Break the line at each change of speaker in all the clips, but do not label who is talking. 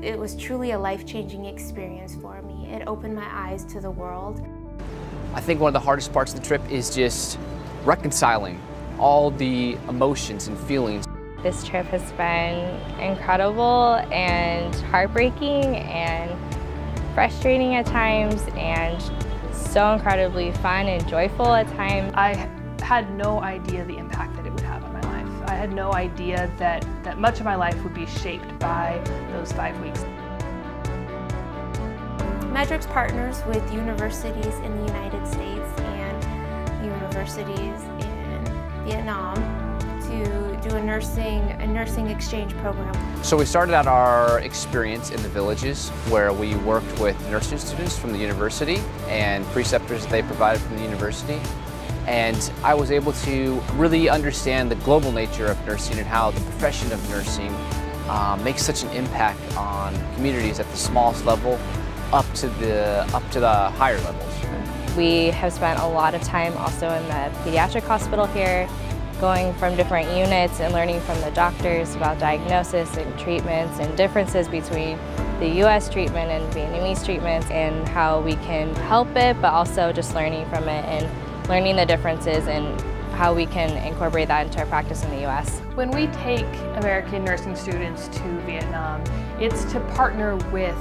It was truly a life-changing experience for me. It opened my eyes to the world.
I think one of the hardest parts of the trip is just reconciling all the emotions and feelings.
This trip has been incredible and heartbreaking and frustrating at times and so incredibly fun and joyful at times.
I had no idea the impact that it would have on my life. I had no idea that much of my life would be shaped by those 5 weeks.
MEDRIX partners with universities in the United States and universities in Vietnam to do a nursing exchange program.
So we started out our experience in the villages where we worked with nursing students from the university and preceptors that they provided from the university. And I was able to really understand the global nature of nursing and how the profession of nursing makes such an impact on communities at the smallest level up to the higher levels.
We have spent a lot of time also in the pediatric hospital here, going from different units and learning from the doctors about diagnosis and treatments and differences between the U.S. treatment and Vietnamese treatments and how we can help it, but also just learning from it and learning the differences and how we can incorporate that into our practice in the U.S.
When we take American nursing students to Vietnam, it's to partner with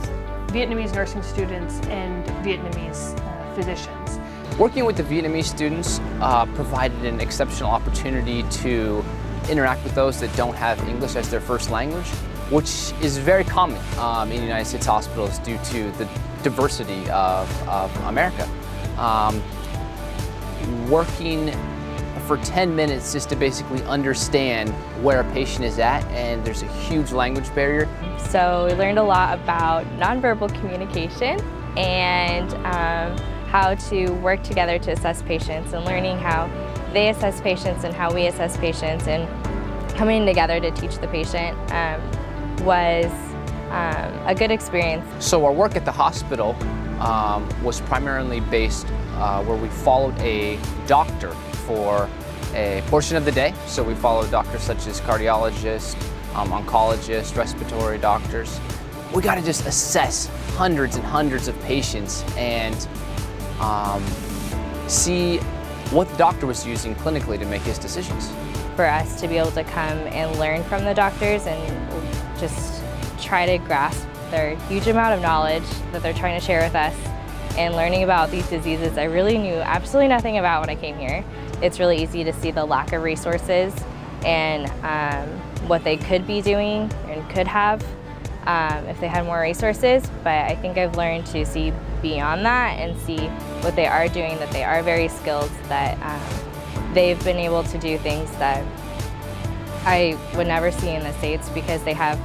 Vietnamese nursing students and Vietnamese physicians.
Working with the Vietnamese students provided an exceptional opportunity to interact with those that don't have English as their first language, which is very common in United States hospitals due to the diversity of America. Working for 10 minutes just to basically understand where a patient is at, and there's a huge language barrier.
So we learned a lot about nonverbal communication and how to work together to assess patients and learning how they assess patients and how we assess patients and coming together to teach the patient was a good experience.
So our work at the hospital was primarily based where we followed a doctor for a portion of the day. So we followed doctors such as cardiologists, oncologists, respiratory doctors. We got to just assess hundreds and hundreds of patients and see what the doctor was using clinically to make his decisions.
For us to be able to come and learn from the doctors and just try to grasp their huge amount of knowledge that they're trying to share with us and learning about these diseases I really knew absolutely nothing about when I came here. It's really easy to see the lack of resources and what they could be doing and could have if they had more resources, but I think I've learned to see beyond that and see what they are doing, that they are very skilled, that they've been able to do things that I would never see in the States because they have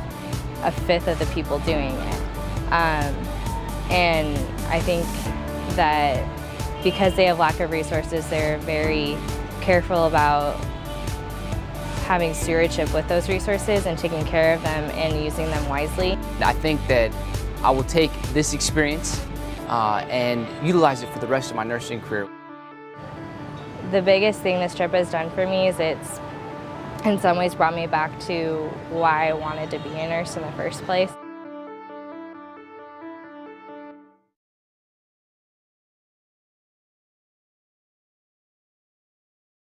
a fifth of the people doing it. And I think that because they have lack of resources, they're very careful about having stewardship with those resources and taking care of them and using them wisely.
I think that I will take this experience and utilize it for the rest of my nursing career.
The biggest thing this trip has done for me is it's in some ways brought me back to why I wanted to be a nurse in the first place.